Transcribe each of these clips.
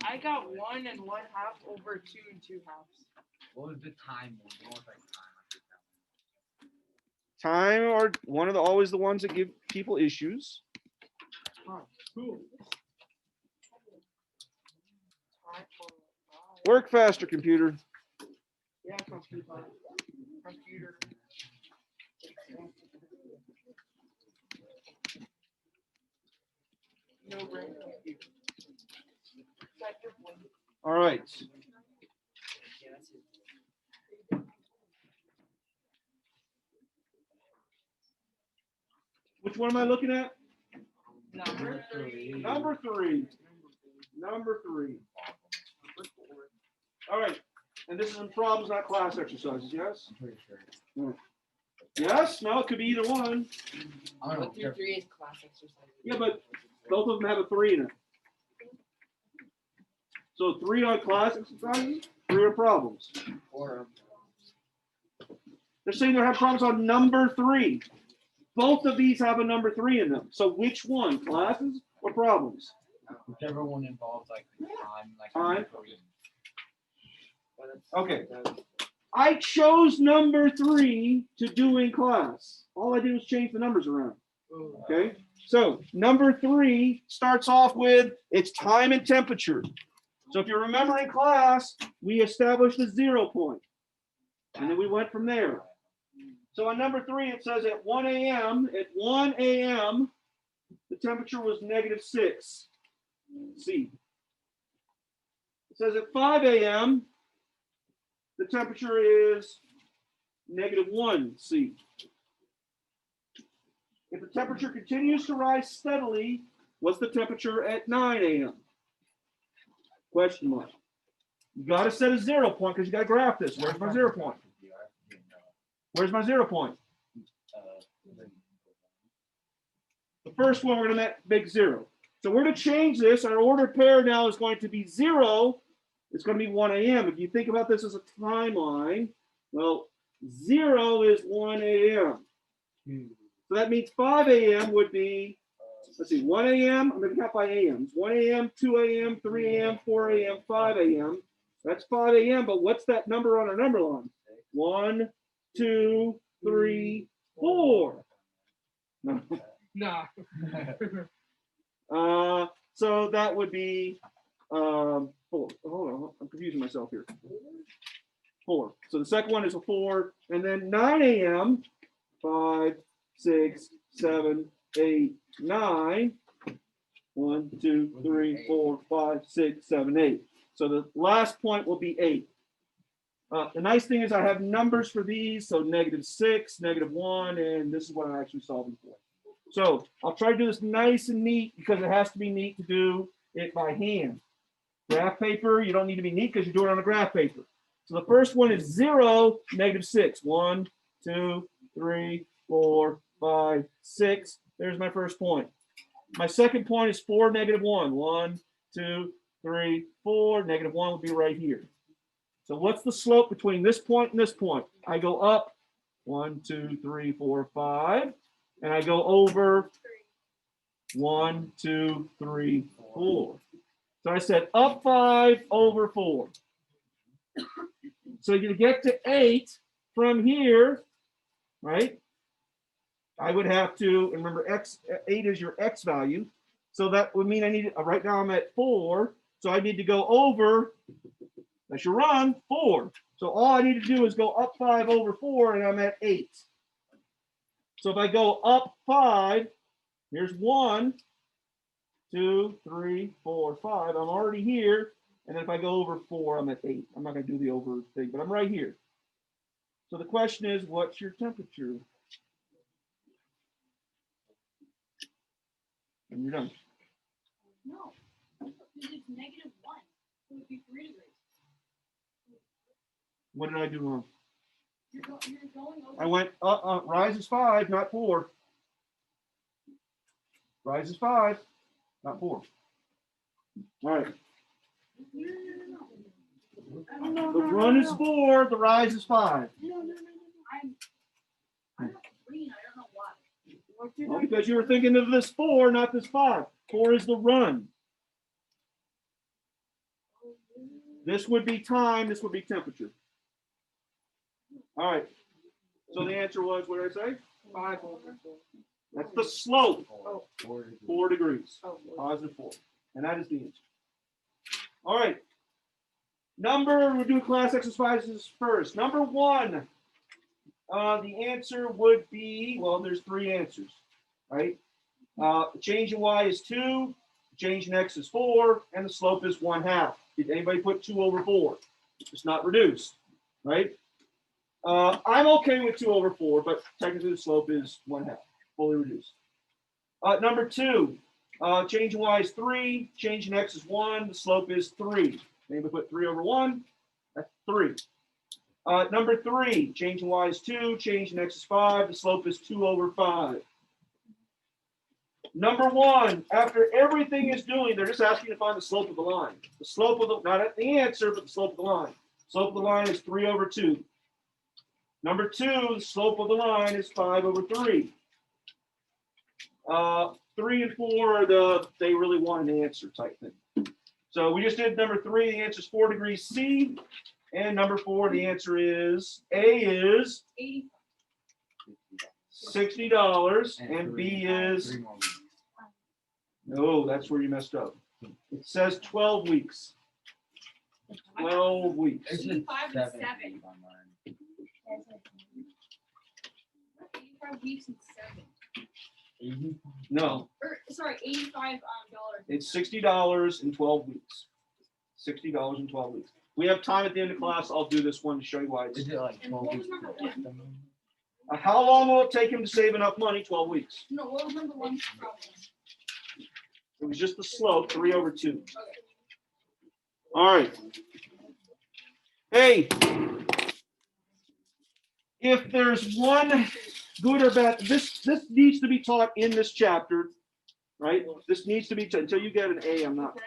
I got 1 and 1/2 over 2 and 2/2. What was the time one? What was like Time are one of the always the ones that give people issues. Cool. Work faster, computer. Yeah, computer. Computer. No brain computer. All right. Which one am I looking at? Number 3. Number 3. Number 3. All right. And this is in problems, not class exercises, yes? I'm pretty sure. Yes? No, it could be either one. I don't know. 1 through 3 is class exercise. Yeah, but both of them have a 3 in it. So 3 on class exercises, 3 on problems. Or They're saying they have problems on number 3. Both of these have a number 3 in them. So which one, classes or problems? whichever one involves like the time, like Time. three. Okay. I chose number 3 to do in class. All I did was change the numbers around. Okay. So number 3 starts off with its time and temperature. So if you remember in class, we established a 0 point. And then we went from there. So on number 3, it says at 1 a.m., the temperature was -6 C. It says at 5 a.m., the temperature is -1 C. If the temperature continues to rise steadily, what's the temperature at 9 a.m.? Question mark. You got to set a 0 point because you got to graph this. Where's my 0 point? Where's my 0 point? The first one, we're going to make 0. So we're going to change this. Our ordered pair now is going to be 0. It's going to be 1 a.m. If you think about this as a timeline, well, 0 is 1 a.m. So that means 5 a.m. would be, let's see, 1 a.m. I'm going to count by a.m. 1 a.m., 2 a.m., 3 a.m., 4 a.m., 5 a.m. That's 5 a.m. But what's that number on our number line? 1, 2, 3, 4. No. Nah. So that would be 4. Hold on, I'm confusing myself here. 4. So the second one is a 4, and then 9 a.m. 5, 6, 7, 8, 9. 1, 2, 3, 4, 5, 6, 7, 8. So the last point will be 8. The nice thing is I have numbers for these, so -6, -1, and this is what I'm actually solving for. So I'll try to do this nice and neat because it has to be neat to do it by hand. Graph paper, you don't need to be neat because you're doing it on a graph paper. So the first one is 0, -6. 1, 2, 3, 4, 5, 6. There's my first point. My second point is 4, -1. 1, 2, 3, 4. -1 would be right here. So what's the slope between this point and this point? I go up 1, 2, 3, 4, 5. And I go over 1, 2, 3, 4. So I said up 5 over 4. So to get to 8 from here, right? I would have to, remember, 8 is your x value. So that would mean I need, right now I'm at 4. So I need to go over, I should run 4. So all I need to do is go up 5 over 4, and I'm at 8. So if I go up 5, here's 1, 2, 3, 4, 5. I'm already here. And then if I go over 4, I'm at 8. I'm not going to do the over thing, but I'm right here. So the question is, what's your temperature? And you're done. No, because it's -1. So it would be 3 degrees. What did I do wrong? You're going over. I went, rise is 5, not 4. Rise is 5, not 4. All right. No. The run is 4, the rise is 5. No. I'm not green. I don't know why. Well, because you were thinking of this 4, not this 5. 4 is the run. This would be time, this would be temperature. All right. So the answer was, what did I say? 5 over 4. That's the slope, 4 4 degrees, Oh, positive 4. And that is the answer. All right. We'll do class exercises first. Number 1, the answer would be, well, there's 3 answers, right? Change in y is 2, change in x is 4, and the slope is 1/2. Did anybody put 2 over 4? It's not reduced, right? I'm okay with 2 over 4, but technically the slope is 1/2, fully reduced. Number 2, change in y is 3, change in x is 1, the slope is 3. Anybody put 3 over 1? That's 3. Number 3, change in y is 2, change in x is 5, the slope is 2 over 5. Number 1, after everything is doing, they're just asking to find the slope of the line. The slope of the, not the answer, but the slope of the line. Slope of the line is 3 over 2. Number 2, the slope of the line is 5 over 3. 3 and 4 are they really want an answer type thing. So we just did number 3, the answer is 4 degrees C. And number 4, the answer is, A is 80. $60 and B is, 3 more weeks. no, that's where you messed up. It says 12 weeks. 12 weeks. It's just 85 and 7 7. days on mine. 85 weeks and 7. 80? No, Or sorry, $85 dollars. it's $60 in 12 weeks. $60 in 12 weeks. We have time at the end of class. I'll do this one to show you why it's. Is it like And 12 what weeks? was number before one? the- How long will it take him to save enough money? 12 weeks. No, what was number 1 problem? It was just the slope, 3 over 2. Okay. All right. Hey, if there's one good or bad, this needs to be taught in this chapter, right? This needs to be taught until you get an A. I'm not.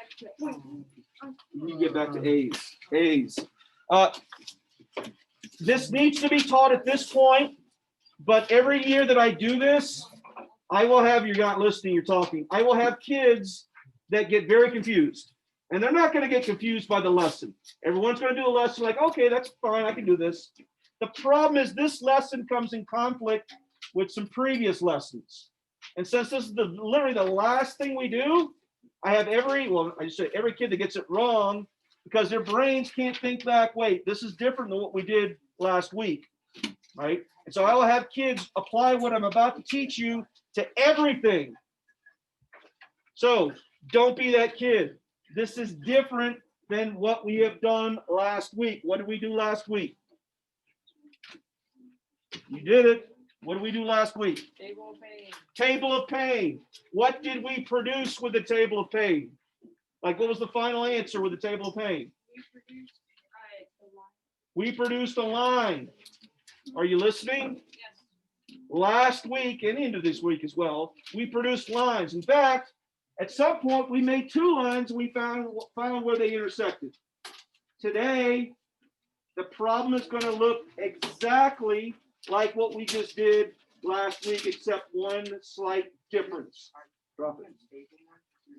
You get back to A's. A's. This needs to be taught at this point, but every year that I do this, I will have, you're not listening, you're talking. I will have kids that get very confused. And they're not going to get confused by the lesson. Everyone's going to do a lesson like, okay, that's fine, I can do this. The problem is this lesson comes in conflict with some previous lessons. And since this is literally the last thing we do, I have every kid that gets it wrong because their brains can't think back, wait, this is different than what we did last week, right? And so I will have kids apply what I'm about to teach you to everything. So don't be that kid. This is different than what we have done last week. What did we do last week? You did it. What did we do last week? Table of pain. Table of pain. What did we produce with the table of pain? Like, what was the final answer with the table of pain? We produced the line. We produced a line. Are you listening? Yes. Last week and into this week as well, we produced lines. In fact, at some point, we made 2 lines and we found where they intersected. Today, the problem is going to look exactly like what we just did last week, except one slight difference. Drop it.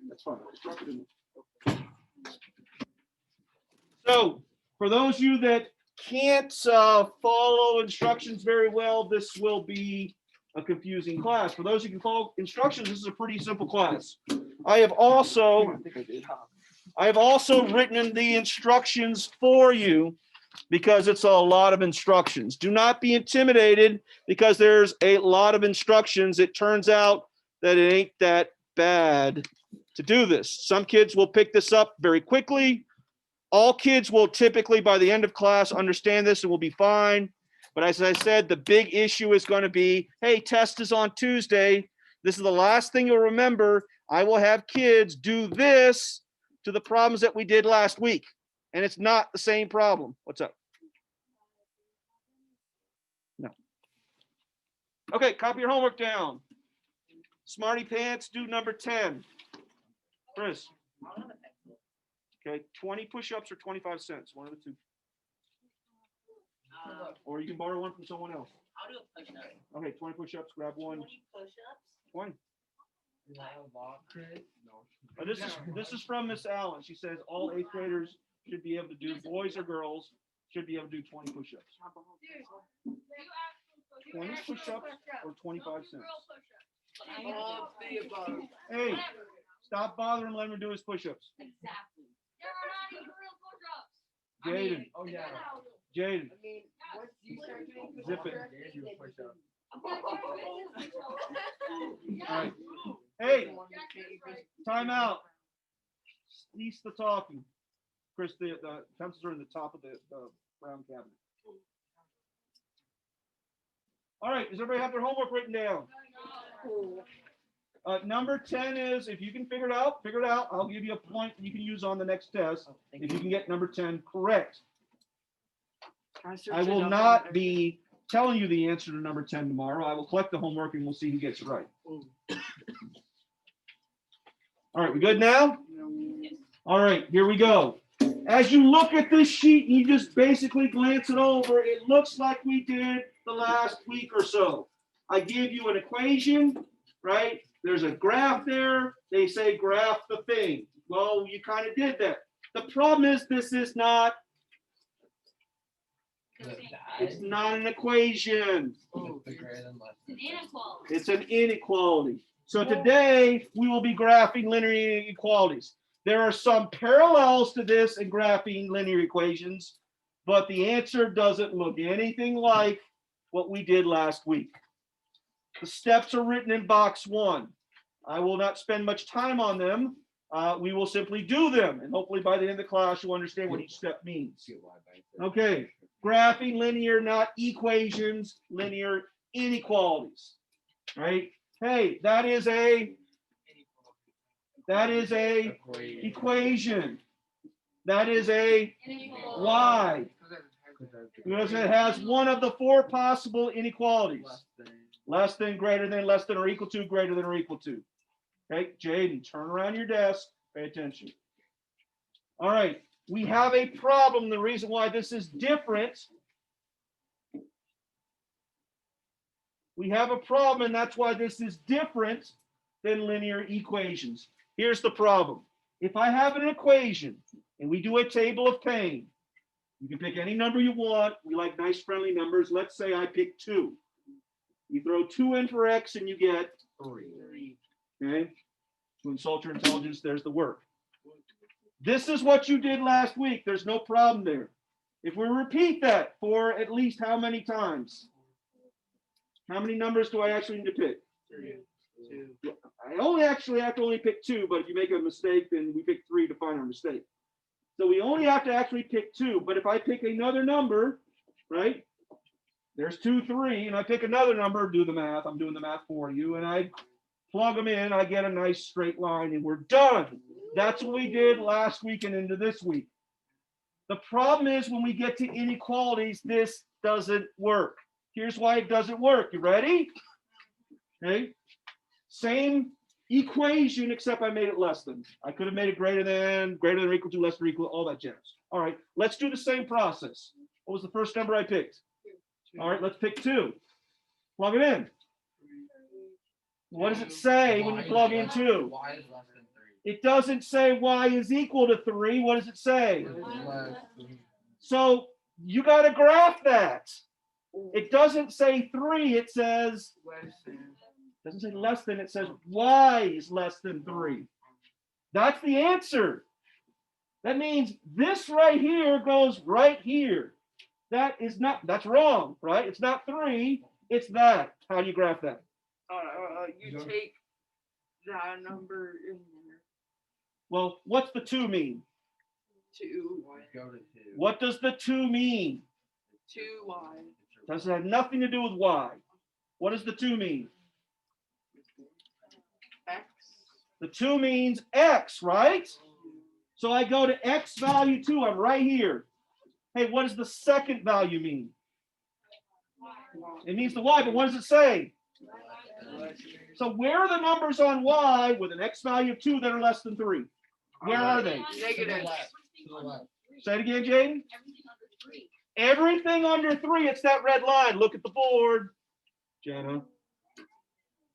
That's fine. Drop it in there. So, for those of you that can't follow instructions very well, this will be a confusing class. For those who can follow instructions, this is a pretty simple class. I have also written the instructions for you because it's a lot of instructions. Do not be intimidated because there's a lot of instructions. It turns out that it ain't that bad to do this. Some kids will pick this up very quickly. All kids will typically, by the end of class, understand this and will be fine. But as I said, the big issue is going to be, hey, test is on Tuesday. This is the last thing you'll remember. I will have kids do this to the problems that we did last week. And it's not the same problem. What's up? No. Okay, copy your homework down. Smarty Pants, do number 10. Chris. Okay, 20 push-ups or 25 cents, one of the two. Or you can borrow one from someone else. I'll do a push-up. Okay, 20 push-ups, grab one. 20 push-ups? 20. Is that a lot, Chris? No. This is from Miss Allen. She says all 8th graders should be able to do, boys or girls should be able to do 20 push-ups. Dude, you actual 20 actual push-ups or 25 Don't do cents. real push-ups. All the above. Hey, Whatever. stop bothering, let him do his push-ups. Exactly. There are not even real push-ups. Jaden, Oh, yeah. Jaden, I mean, once you start doing Zip it. There's your push-up. all right. Hey, time out. Cease the talking. Chris, the pencils are in the top of the brown cabinet. All right, does everybody have their homework written down? Number 10 is, if you can figure it out, figure it out. I'll give you a point you can use on the next test if you can get number 10 correct. I will not be telling you the answer to number 10 tomorrow. I will collect the homework and we'll see who gets it right. All right, we good now? All right, here we go. As you look at this sheet, you just basically glance it over. It looks like we did the last week or so. I give you an equation, right? There's a graph there. They say graph the thing. Well, you kind of did that. The problem is this is not, it's not an equation. It's an inequality. It's an inequality. So today we will be graphing linear inequalities. There are some parallels to this in graphing linear equations, but the answer doesn't look anything like what we did last week. The steps are written in box 1. I will not spend much time on them. We will simply do them, and hopefully by the end of the class you'll understand what each step means. Okay, graphing linear, not equations, linear inequalities, right? Hey, that is a equation. That is a Inequality. y, because it has one of the 4 possible inequalities. Less than, greater than, less than or equal to, greater than or equal to. Okay, Jaden, turn around your desk, pay attention. All right, we have a problem. The reason why this is different, we have a problem, and that's why this is different than linear equations. Here's the problem. If I have an equation and we do a table of pain, you can pick any number you want. We like nice friendly numbers. Let's say I pick 2. You throw 2 in for x and you get 3. Okay? To insult your intelligence, there's the work. This is what you did last week. There's no problem there. If we repeat that for at least how many times? How many numbers do I actually need to pick? 2. I only actually have to only pick 2, but if you make a mistake, then we pick 3 to find our mistake. So we only have to actually pick 2. But if I pick another number, right? There's 2, 3, and I pick another number, do the math. I'm doing the math for you, and I plug them in. I get a nice straight line, and we're done. That's what we did last week and into this week. The problem is when we get to inequalities, this doesn't work. Here's why it doesn't work. You ready? Okay. Same equation, except I made it less than. I could have made it greater than or equal to, less than or equal, all that jazz. All right, let's do the same process. What was the first number I picked? All right, let's pick 2. Plug it in. What does it say when you plug in 2? Y is less than 3. It doesn't say y is equal to 3. What does it say? So you got to graph that. It doesn't say 3. It says, doesn't say less than. It says y is less than 3. That's the answer. That means this right here goes right here. That is not, that's wrong, right? It's not 3. It's that. How do you graph that? You take that number in there. Well, what's the 2 mean? 2. Go to 2. What does the 2 mean? 2y. Doesn't have nothing to do with y. What does the 2 mean? X. The 2 means x, right? So I go to x value 2. I'm right here. Hey, what does the second value mean? It means the y, but what does it say? So where are the numbers on y with an x value of 2 that are less than 3? Where are they? Negative. Say it again, Jaden. Everything under 3. Everything under 3, it's that red line. Look at the board, Jenna.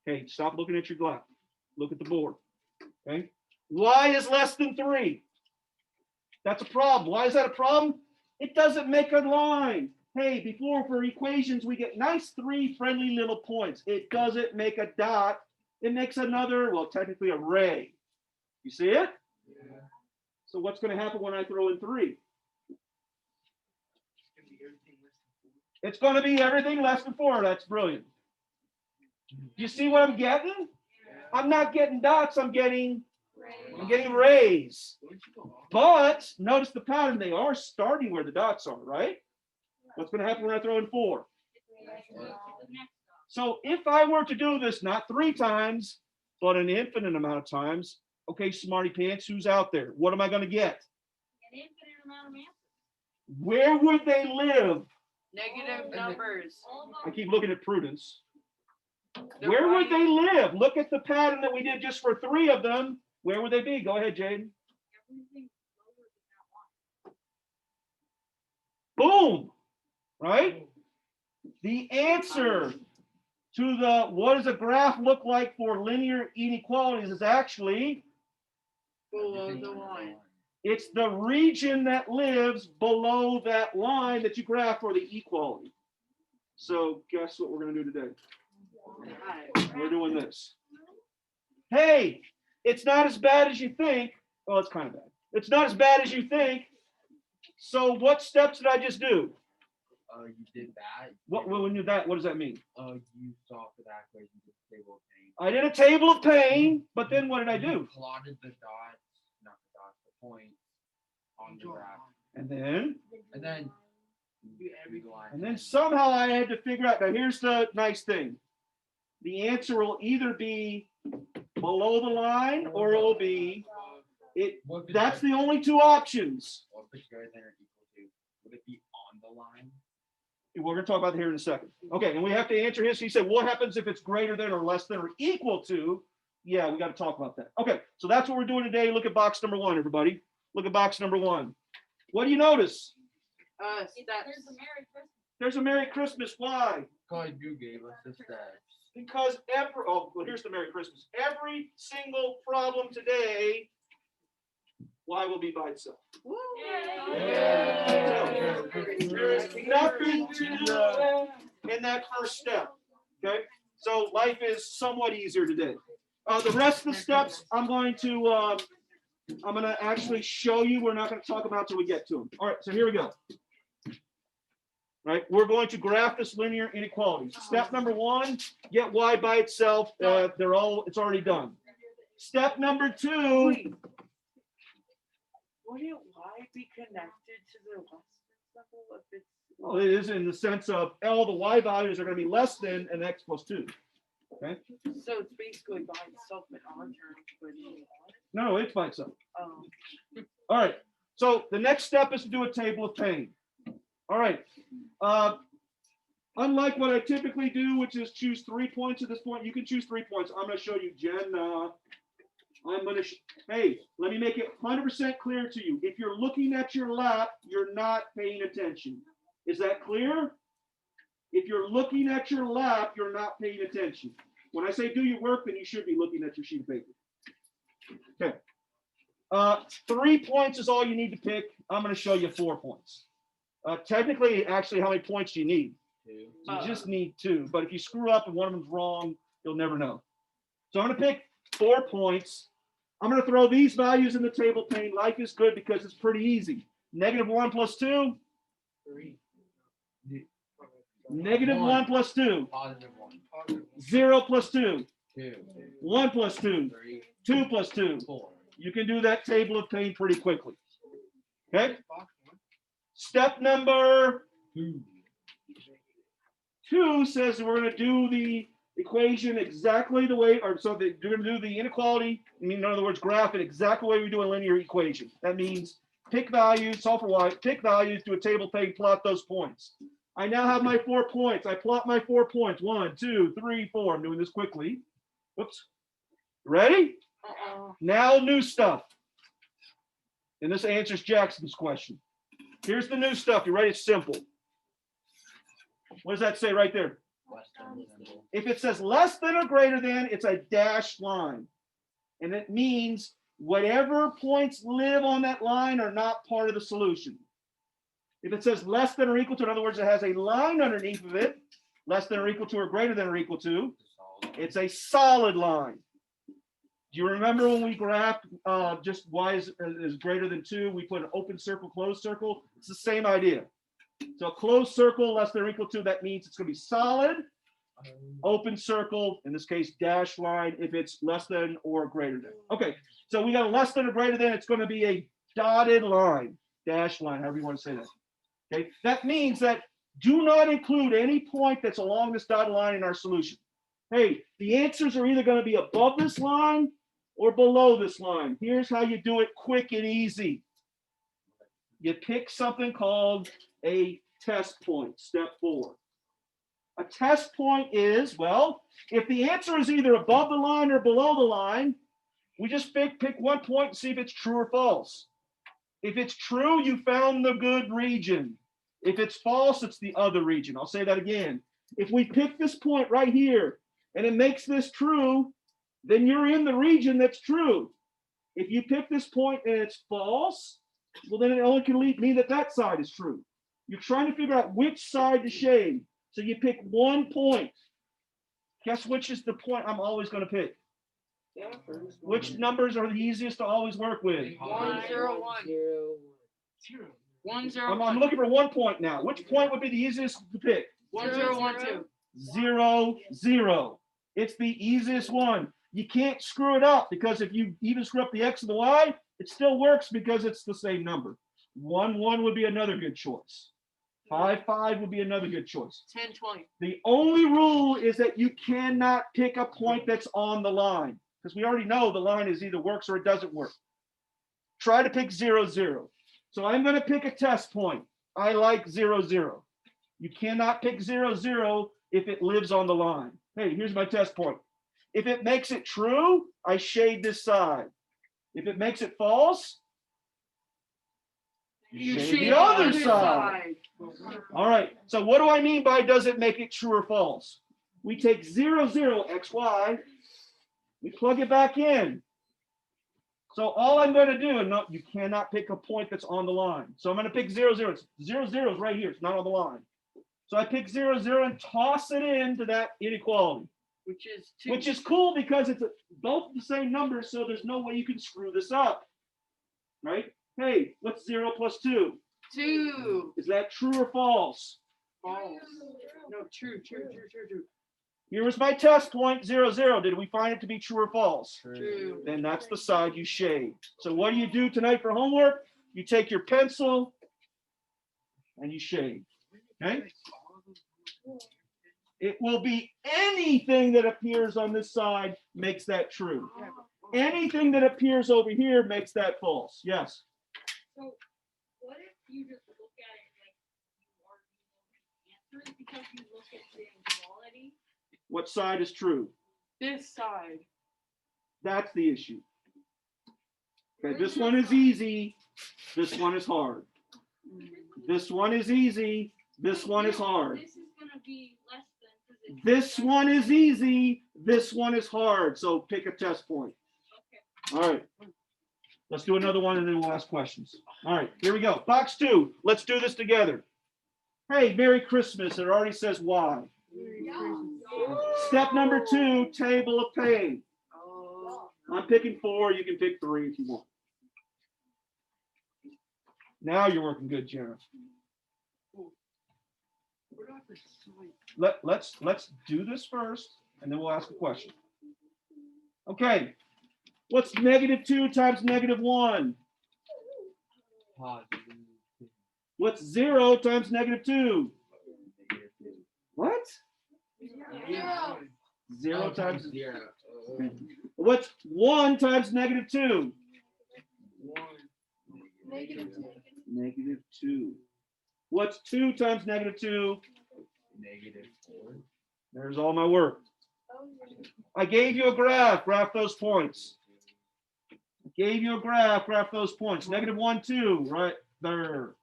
Okay, stop looking at your graph. Look at the board. Okay, y is less than 3. That's a problem. Why is that a problem? It doesn't make a line. Hey, before for equations, we get nice 3 friendly little points. It doesn't make a dot. It makes another, well, technically a ray. You see it? Yeah. So what's going to happen when I throw in 3? It's going to be everything less than 4. That's brilliant. You see what I'm getting? I'm not getting dots. I'm getting rays. But notice the pattern. They are starting where the dots are, right? What's going to happen when I throw in 4? So if I were to do this not 3 times, but an infinite amount of times, okay, smarty pants, who's out there? What am I going to get? An infinite amount of answers. Where would they live? Negative numbers. I keep looking at Prudence. They're Where would right. they live? Look at the pattern that we did just for 3 of them. Where would they be? Go ahead, Jaden. Everything lower than that line. Boom. Right? The answer to the what does a graph look like for linear inequalities is actually Below the line. it's the region that lives below that line that you graph for the equality. So guess what we're going to do today? We're doing this. Hey, it's not as bad as you think. Well, it's kind of bad. It's not as bad as you think. So what steps did I just do? You did that. When you do that, what does that mean? You saw for that equation the table of pain. I did a table of pain, but then what did I do? You plotted the dots, not the dots, the points on the graph, And then and then somehow I had to figure out. Now here's the nice thing. The answer will either be below the line or it will be it. What if it's That's greater- the only 2 options. what if it's greater than or equal to? Would it be on the line? We're going to talk about that here in a second. Okay, and we have to answer his. He said, what happens if it's greater than or less than or equal to? Yeah, we got to talk about that. Okay, so that's what we're doing today. Look at box number 1, everybody. Look at box number 1. What do you notice? There's Steps. a Merry Christmas. There's a Merry Christmas. Why? God, you gave us the steps. Because here's the Merry Christmas. Every single problem today, Y will be by itself. Woo. There is nothing to do in that first step. Okay, so life is somewhat easier today. The rest of the steps, I'm going to actually show you. We're not going to talk about till we get to them. All right, so here we go. Right, we're going to graph this linear inequality. Step number 1, get Y by itself. It's already done. Step number 2. Wait. Wouldn't Y be connected to the less than symbol if it's Well, it is in the sense of all the Y values are going to be less than an X plus 2. Okay. so it's basically by itself in our terms, but No, it's by itself. um All right. So the next step is to do a table of pain. All right. Unlike what I typically do, which is choose 3 points at this point, you can choose 3 points. I'm going to show you, Jen. I'm going to, hey, let me make it 100% clear to you. If you're looking at your lap, you're not paying attention. Is that clear? If you're looking at your lap, you're not paying attention. When I say do your work, then you should be looking at your sheet of paper. Okay. 3 points is all you need to pick. I'm going to show you 4 points. Technically, actually, how many points do you need? 2. You just need 2. But if you screw up and one of them's wrong, you'll never know. So I'm going to pick 4 points. I'm going to throw these values in the table pane. Life is good because it's pretty easy. -1 plus 2. 3. -1 plus 2. Positive 1. 0 plus 2. 2. 1 plus 2. 3. 2 plus 2. 4. You can do that table of pain pretty quickly. Okay. Step number 2 says we're going to do the equation exactly the way, or so that you're going to do the inequality. I mean, in other words, graph it exactly the way we do a linear equation. That means pick values, solve for Y, pick values, do a table pane, plot those points. I now have my 4 points. I plot my 4 points. 1, 2, 3, 4. I'm doing this quickly. Whoops. Ready? Now new stuff. And this answers Jackson's question. Here's the new stuff. You ready? It's simple. What does that say right there? Less than symbol. If it says less than or greater than, it's a dashed line. And it means whatever points live on that line are not part of the solution. If it says less than or equal to, in other words, it has a line underneath of it, less than or equal to or greater than or equal to, it's a solid line. Do you remember when we graphed just y is greater than 2, we put an open circle, closed circle? It's the same idea. So a closed circle less than or equal to, that means it's going to be solid. Open circle, in this case, dash line, if it's less than or greater than. Okay, so we got a less than or greater than, it's going to be a dotted line, dash line, however you want to say that. Okay, that means that do not include any point that's along this dotted line in our solution. Hey, the answers are either going to be above this line or below this line. Here's how you do it quick and easy. You pick something called a test point, step 4. A test point is, well, if the answer is either above the line or below the line, we just pick one point and see if it's true or false. If it's true, you found the good region. If it's false, it's the other region. I'll say that again. If we pick this point right here and it makes this true, then you're in the region that's true. If you pick this point and it's false, well, then it only can mean that that side is true. You're trying to figure out which side to shade. So you pick one point. Guess which is the point I'm always going to pick? Which numbers are the easiest to always work with? 1, 0, 1. 1, 0, I'm looking for 1 point now. Which point would be the easiest to pick? 1, 0, 1, 2. 0, 0. It's the easiest one. You can't screw it up because if you even screw up the x and the y, it still works because it's the same number. 1, 1 would be another good choice. 5, 5 would be another good choice. 10, 20. The only rule is that you cannot pick a point that's on the line because we already know the line is either works or it doesn't work. Try to pick 0, 0. So I'm going to pick a test point. I like 0, 0. You cannot pick 0, 0 if it lives on the line. Hey, here's my test point. If it makes it true, I shade this side. If it makes it false, you shade the other side. All right, so what do I mean by does it make it true or false? We take 0, 0, x, y, we plug it back in. So all I'm going to do, and no, you cannot pick a point that's on the line. So I'm going to pick 0, 0. 0, 0 is right here. It's not on the line. So I pick 0, 0 and toss it into that inequality. Which is 2. Which is cool because it's both the same numbers, so there's no way you can screw this up. Right? Hey, what's 0 plus 2? 2. Is that true or false? False. No, true. Here was my test point, 0, 0. Did we find it to be true or false? True. Then that's the side you shade. So what do you do tonight for homework? You take your pencil and you shade. Okay? It will be anything that appears on this side makes that true. Anything that appears over here makes that false. Yes? So what if you just look at it like you already know the answer because you look at the inequality? What side is true? This side. That's the issue. Okay, this one is easy. This one is hard. This one is easy. This one is hard. This is going to be less than. This one is easy. This one is hard. So pick a test point. Okay. All right. Let's do another one and then we'll ask questions. All right, here we go. Box 2. Let's do this together. Hey, Merry Christmas. It already says why. Step number 2, table of pay. I'm picking 4. You can pick 3 if you want. Now you're working good, Jared. Let's do this first, and then we'll ask a question. Okay. What's negative 2 times negative 1? What's 0 times negative 2? What? 0 times 0. What's 1 times negative 2? Negative 2. What's 2 times negative 2? -4. There's all my work. I gave you a graph. Graph those points. I gave you a graph. Graph those points. -1, 2, right there.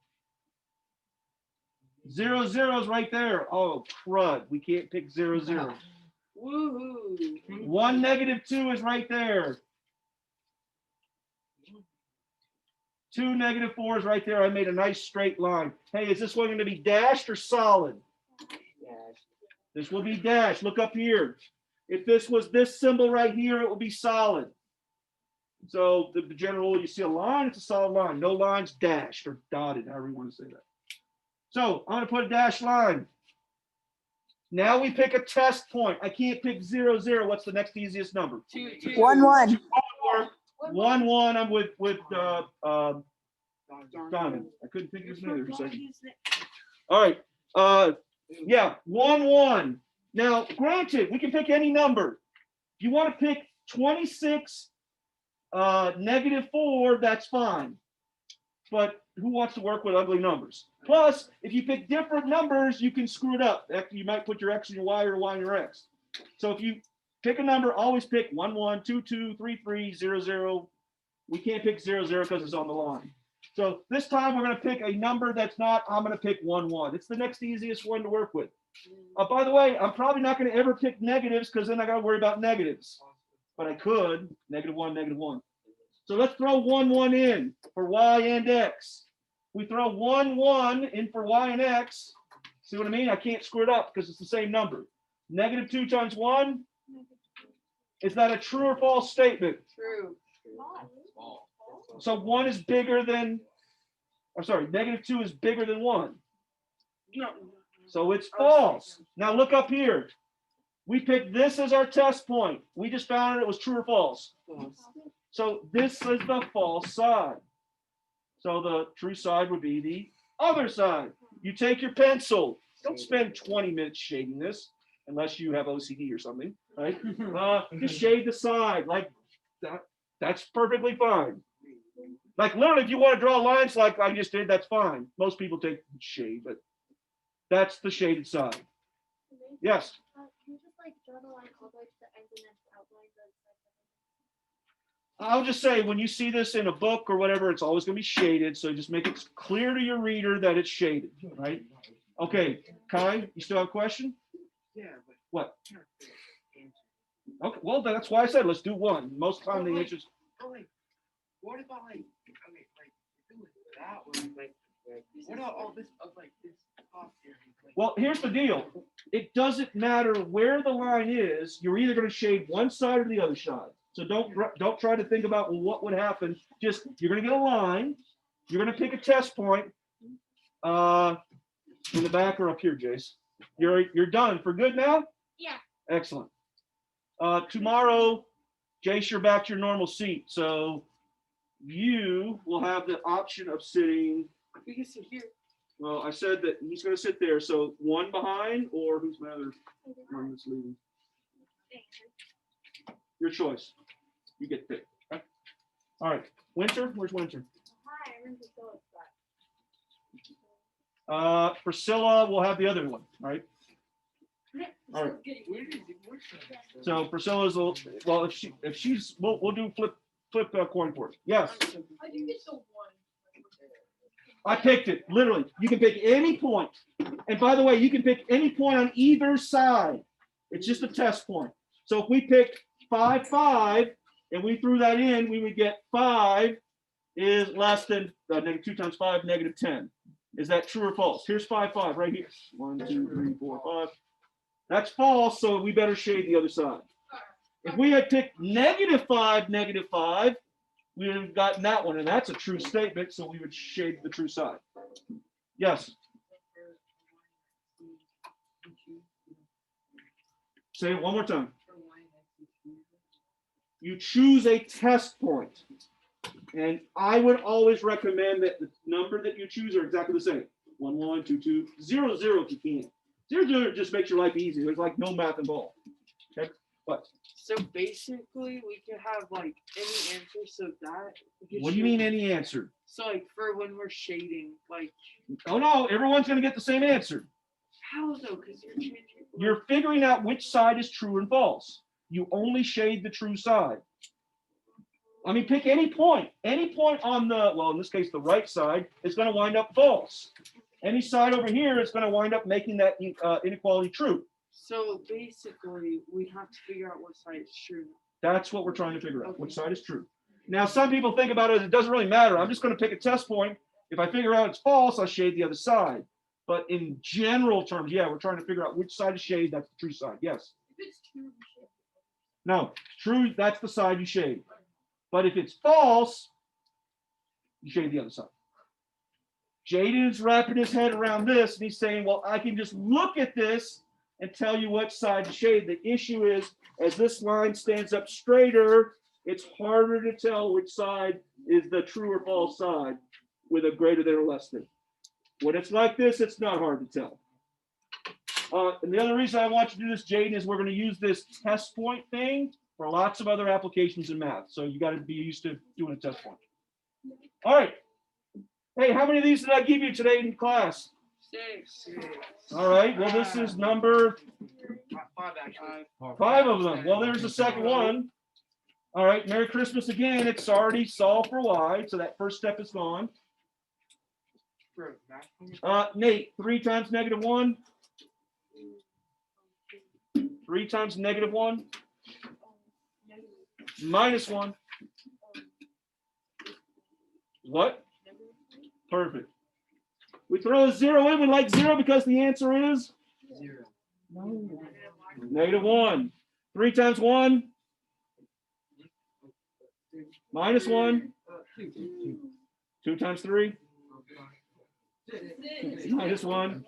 0, 0 is right there. Oh, crud. We can't pick 0, 0. Woohoo. 1, -2 is right there. 2, -4 right there. I made a nice straight line. Hey, is this one going to be dashed or solid? This will be dashed. Look up here. If this was this symbol right here, it will be solid. So the general rule, you see a line, it's a solid line. No lines dashed or dotted, however you want to say that. So I'm going to put a dashed line. Now we pick a test point. I can't pick 0, 0. What's the next easiest number? 2, 2. 1, 1. 1, 1. I'm with Donovan. I couldn't think of his name for a second. All right. Yeah, 1, 1. Now, granted, we can pick any number. If you want to pick 26, -4, that's fine. But who wants to work with ugly numbers? Plus, if you pick different numbers, you can screw it up. You might put your X in your Y or Y in your X. So if you pick a number, always pick 1, 1, 2, 2, 3, 3, 0, 0. We can't pick 0, 0 because it's on the line. So this time we're going to pick a number that's not, I'm going to pick 1, 1. It's the next easiest one to work with. By the way, I'm probably not going to ever pick negatives because then I got to worry about negatives. But I could, -1, -1. So let's throw 1, 1 in for Y and X. We throw 1, 1 in for Y and X. See what I mean? I can't screw it up because it's the same number. -2 times 1. Is that a true or false statement? True. So 1 is bigger than, I'm sorry, -2 is bigger than 1. No. So it's false. Now look up here. We picked this as our test point. We just found it was true or false. So this is the false side. So the true side would be the other side. You take your pencil. Don't spend 20 minutes shading this unless you have OCD or something, right? Just shade the side like that. That's perfectly fine. Like literally, if you want to draw lines like I just did, that's fine. Most people take shade, but that's the shaded side. Yes. Can you just like draw the line all the way to the end and then outline the I'll just say when you see this in a book or whatever, it's always going to be shaded. So just make it clear to your reader that it's shaded, right? Okay, Kai, you still have a question? Yeah, but What? Okay, well that's why I said let's do one. Most time the answers. oh, like, what about like doing that one? Like, what about all this of like this top here? Like, Well, here's the deal. It doesn't matter where the line is. You're either going to shade one side or the other side. So don't try to think about well, what would happen. Just you're going to get a line. You're going to pick a test point. In the back or up here, Jace. You're done for good now. Yeah. Excellent. Tomorrow, Jace, you're back to your normal seat. So you will have the option of sitting. We can sit here. Well, I said that he's going to sit there. So one behind, or who's my other one that's leaving? Your choice. You get picked. Okay? All right. Winter, where's Winter? Hi, I'm in Priscilla's spot. Priscilla will have the other one. All right. All right. where did it work? So Priscilla's well. If she's we'll do flip coin for it. Yes. I think it's the one. I picked it. Literally, you can pick any point. And by the way, you can pick any point on either side. It's just a test point. So if we picked 5, 5, and we threw that in, we would get 5 is less than -2 times 5, -10. Is that true or false? Here's 5, 5 right here. 1, 2, 3, 4, 5. That's false, so we better shade the other side. If we had picked -5, -5, we would have gotten that one, and that's a true statement, so we would shade the true side. Yes. Say it one more time. You choose a test point. And I would always recommend that the number that you choose are exactly the same. 1, 1, 2, 2, 0, 0 if you can. 0, 0 just makes your life easy. There's like no math involved. Okay? But So basically, we can have like any answer. So that. what do you mean any answer? So like for when we're shading, like Oh no, everyone's gonna get the same answer. how though? Because you're changing. You're figuring out which side is true and false. You only shade the true side. I mean, pick any point. Any point on the, well, in this case, the right side is going to wind up false. Any side over here is going to wind up making that inequality true. So basically, we have to figure out what side is true. That's what we're trying to figure out. Which side is true? Now, some people think about it as it doesn't really matter. I'm just going to pick a test point. If I figure out it's false, I'll shade the other side. But in general terms, yeah, we're trying to figure out which side to shade. That's the true side. Yes. If it's true, you should. No, true, that's the side you shade. But if it's false, you shade the other side. Jaden's wrapping his head around this, and he's saying, well, I can just look at this and tell you what side to shade. The issue is, as this line stands up straighter, it's harder to tell which side is the true or false side with a greater than or less than. When it's like this, it's not hard to tell. And the other reason I want you to do this, Jaden, is we're going to use this test point thing for lots of other applications in math. So you got to be used to doing a test point. All right. Hey, how many of these did I give you today in class? 6. All right. Well, this is number 5 actually. 5 of them. Well, there's the second one. All right. Merry Christmas again. It's already solved for y. So that first step is gone. Nate, 3 times negative 1. 3 times negative 1. Minus 1. What? Perfect. We throw a 0 in. We like 0 because the answer is 0. negative 1. 3 times 1. Minus 1. 2 times 3. Minus 1.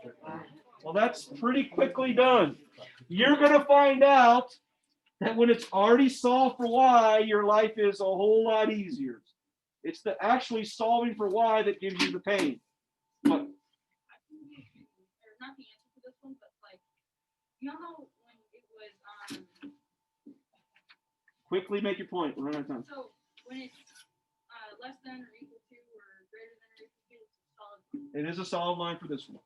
Well, that's pretty quickly done. You're going to find out that when it's already solved for y, your life is a whole lot easier. It's the actually solving for y that gives you the pain. What? Or not the answer to this one, but like, you know how when it was Quickly make your point. We're running out of time. so when it's less than or equal to or greater than or equal to, it's a solid line. It is a solid line for this one.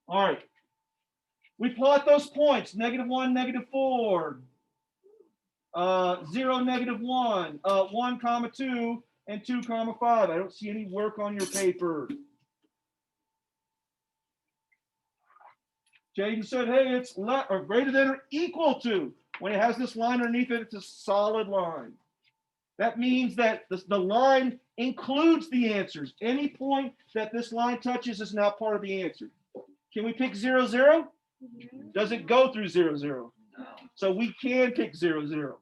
All right. We plot those points. Negative 1, negative 4. 0, negative 1. 1, comma 2, and 2, comma 5. I don't see any work on your paper. Jaden said, hey, it's or greater than or equal to. When it has this line underneath it, it's a solid line. That means that the line includes the answers. Any point that this line touches is now part of the answer. Can we pick 0, 0? Does it go through 0, 0? No. So we can pick 0, 0.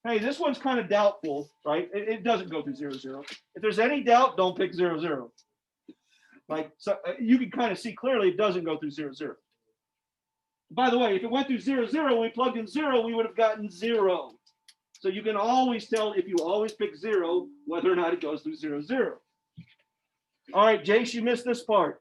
Hey, this one's kind of doubtful, right? It doesn't go through 0, 0. If there's any doubt, don't pick 0, 0. Like, so you can kind of see clearly it doesn't go through 0, 0. By the way, if it went through 0, 0, when we plugged in 0, we would have gotten 0. So you can always tell if you always pick 0, whether or not it goes through 0, 0. All right, Jace, you missed this part.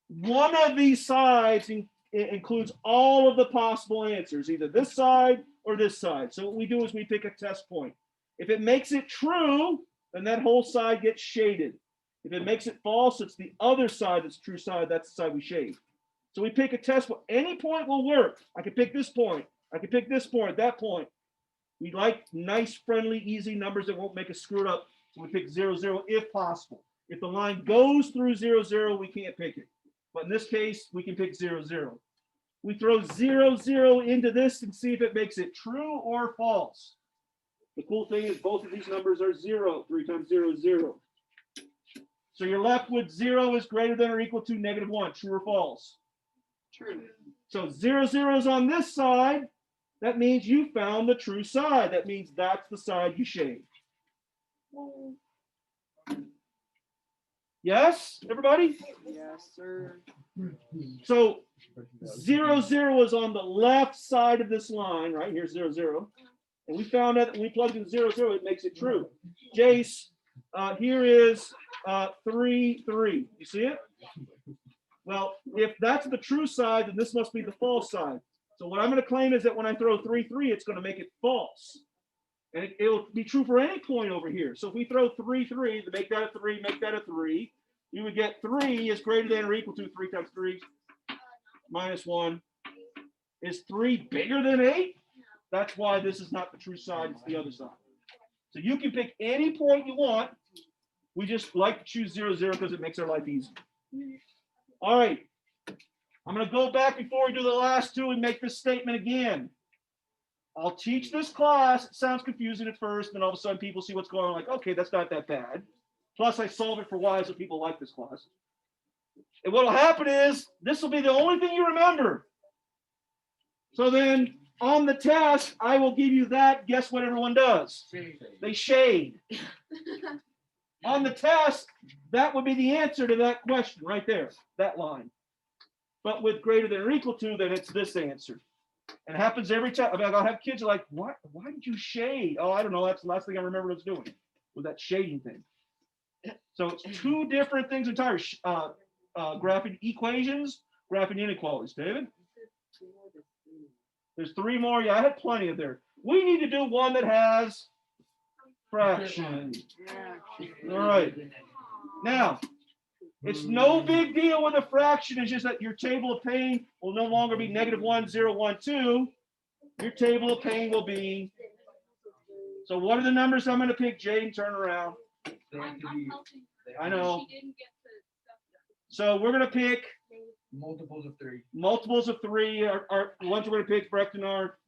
One of these sides includes all of the possible answers, either this side or this side. So what we do is we pick a test point. If it makes it true, then that whole side gets shaded. If it makes it false, it's the other side that's true side. That's the side we shade. So we pick a test point. Any point will work. I can pick this point. I can pick this point, that point. We like nice, friendly, easy numbers that won't make us screw it up. So we pick 0, 0 if possible. If the line goes through 0, 0, we can't pick it. But in this case, we can pick 0, 0. We throw 0, 0 into this and see if it makes it true or false. The cool thing is both of these numbers are 0. 3 times 0 is 0. So you're left with 0 is greater than or equal to negative 1. True or false? True. So 0, 0 is on this side. That means you found the true side. That means that's the side you shade. Yes, everybody? Yes, sir. So 0, 0 is on the left side of this line, right? Here's 0, 0. And we found that when we plugged in 0, 0, it makes it true. Jace, here is 3, 3. You see it? Well, if that's the true side, then this must be the false side. So what I'm going to claim is that when I throw 3, 3, it's going to make it false. And it'll be true for any point over here. So if we throw 3, 3, to make that a 3, make that a 3, you would get 3 is greater than or equal to 3 times 3 minus 1. Is 3 bigger than 8? That's why this is not the true side, it's the other side. So you can pick any point you want. We just like to choose 0, 0 because it makes our life easy. All right. I'm going to go back before we do the last two and make this statement again. I'll teach this class. It sounds confusing at first, then all of a sudden people see what's going on, like, okay, that's not that bad. Plus, I solve it for why, so people like this class. And what will happen is, this will be the only thing you remember. So then, on the test, I will give you that. Guess what everyone does? They shade. On the test, that would be the answer to that question right there, that line. But with greater than or equal to, then it's this answer. And it happens every time. I mean, I'll have kids are like, what? Why did you shade? Oh, I don't know. That's the last thing I remember was doing, was that shading thing. So it's two different things entirely. Graphing equations, graphing inequalities. David? There's three more. Yeah, I had plenty of there. We need to do one that has fraction. All right. Now, it's no big deal with a fraction. It's just that your table of pain will no longer be -1, 0, 1, 2. Your table of pain will be. So what are the numbers I'm going to pick, Jane? Turn around. I'm helping. I know. She didn't get to stuff. So we're going to pick Multiples of 3. multiples of 3. Our ones we're going to pick, Breckton, are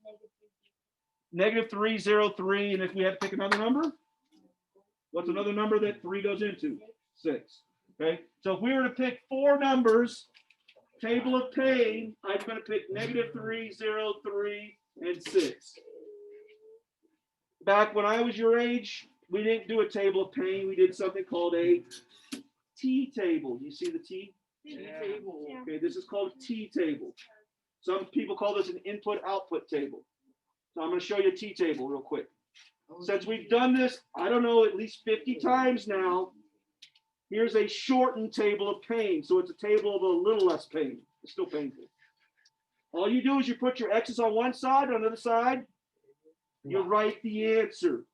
-3, 0, 3. And if we had to pick another number, what's another number that 3 goes into? 6. Okay. So if we were to pick 4 numbers, table of pain, I'm going to pick -3, 0, 3, and 6. Back when I was your age, we didn't do a table of pain. We did something called a T table. You see the T? Table. Okay, this is called a T table. Some people call this an input-output table. So I'm going to show you a T table real quick. Since we've done this, I don't know, at least 50 times now, here's a shortened table of pain. So it's a table of a little less pain. It's still painful. All you do is you put your X's on one side, on the other side, you write the answer.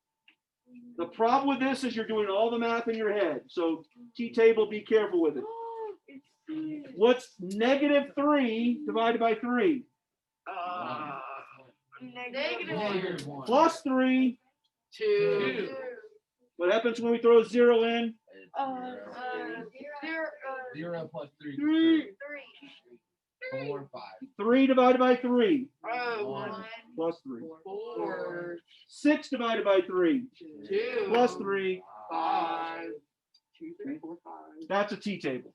The problem with this is you're doing all the math in your head. So T table, be careful with it. What's -3 divided by 3? -1. Plus 3. 2. What happens when we throw a 0 in? 0 plus 3. 4, 5. 3 divided by 3. 1. Plus 3. 4. 6 divided by 3. 2. Plus 3. 5. 2, 3, 4, 5. That's a T table.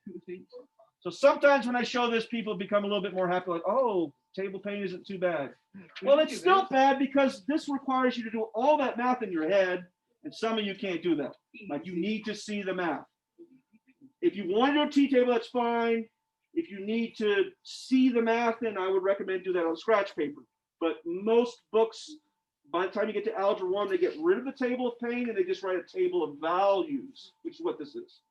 So sometimes when I show this, people become a little bit more happy, like, oh, table pain isn't too bad. Well, it's still bad because this requires you to do all that math in your head, and some of you can't do that. Like, you need to see the math. If you want to do a T table, that's fine. If you need to see the math, then I would recommend do that on scratch paper. But most books, by the time you get to Algebra 1, they get rid of the table of pain and they just write a table of values, which is what this is.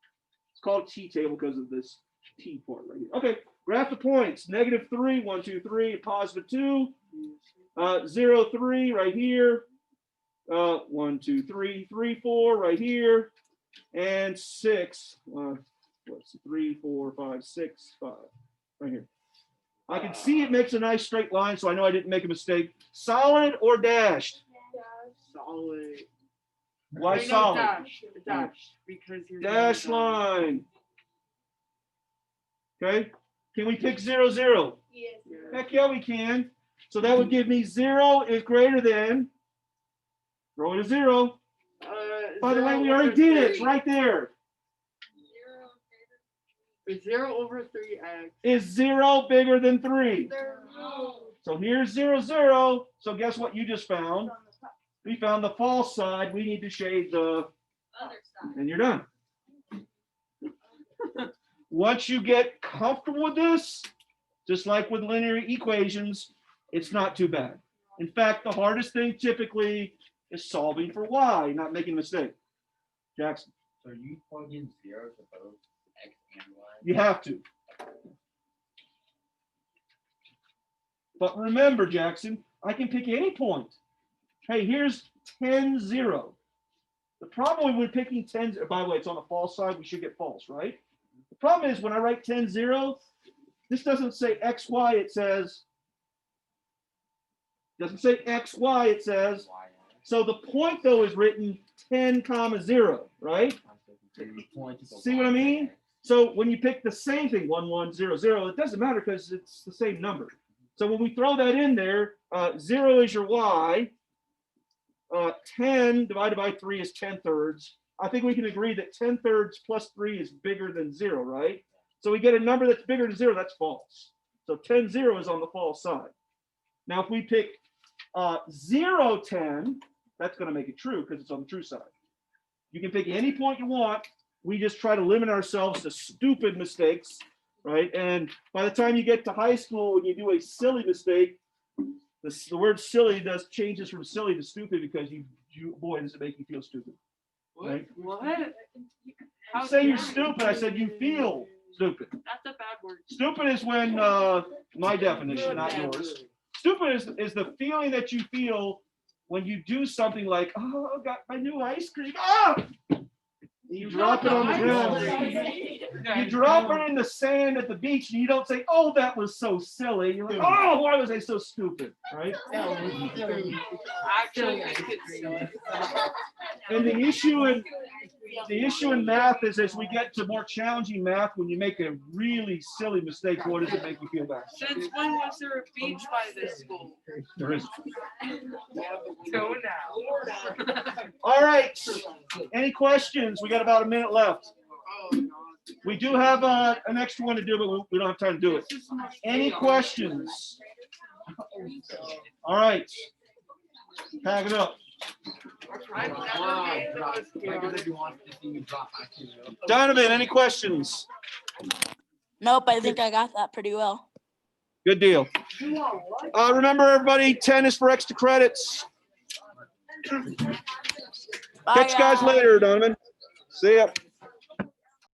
It's called T table because of this T part right here. Okay, graph the points. -3, 1, 2, 3, +2, 0, 3 right here. 1, 2, 3, 3, 4 right here, and 6. What's 3, 4, 5, 6, 5 right here. I can see it makes a nice straight line, so I know I didn't make a mistake. Solid or dashed? Solid. Why Wait, no, solid? Dash. Because you're Dash line. Okay. Can we pick 0, 0? Yes. Heck yeah, we can. So that would give me 0 is greater than. Throw it a 0. By the way, we already did it. It's right there. 0 over 3x. Is 0 bigger than 3? No. So here's 0, 0. So guess what you just found? We found the false side. We need to shade the, Other side. and you're done. Once you get comfortable with this, just like with linear equations, it's not too bad. In fact, the hardest thing typically is solving for y, not making a mistake. Jackson. So you plug in 0 to both x and y? You have to. But remember, Jackson, I can pick any point. Hey, here's 10, 0. The problem with picking 10, by the way, it's on the false side. We should get false, right? The problem is when I write 10, 0, this doesn't say x, y, it says, doesn't say x, y, it says, so the point, though, is written 10, 0, right? See what I mean? So when you pick the same thing, 1, 1, 0, 0, it doesn't matter because it's the same number. So when we throw that in there, 0 is your y. 10 divided by 3 is 10/3. I think we can agree that 10/3 plus 3 is bigger than 0, right? So we get a number that's bigger than 0, that's false. So 10/0 is on the false side. Now, if we pick 0/10, that's going to make it true because it's on the true side. You can pick any point you want. We just try to limit ourselves to stupid mistakes, right? And by the time you get to high school, when you do a silly mistake, the word silly changes from silly to stupid because you boy, does it make you feel stupid. Right? What? You say you're stupid. I said you feel stupid. That's a bad word. Stupid is when my definition, not yours. Stupid is the feeling that you feel when you do something like, oh, I got my new ice cream. Ah! You drop it on the ground. You drop it in the sand at the beach and you don't say, oh, that was so silly. You're like, oh, why was I so stupid? Right? Actually, it's silly. And the issue in math is as we get to more challenging math, when you make a really silly mistake, what does it make you feel bad? Since when was there a beach by this school? There is. Go now. All right. Any questions? We got about a minute left. We do have an extra one to do, but we don't have time to do it. Any questions? All right. Pack it up. Donovan, any questions? Nope, I think I got that pretty well. Good deal. Remember, everybody, 10 is for extra credits. Bye, Catch you guys later, Donovan. See ya.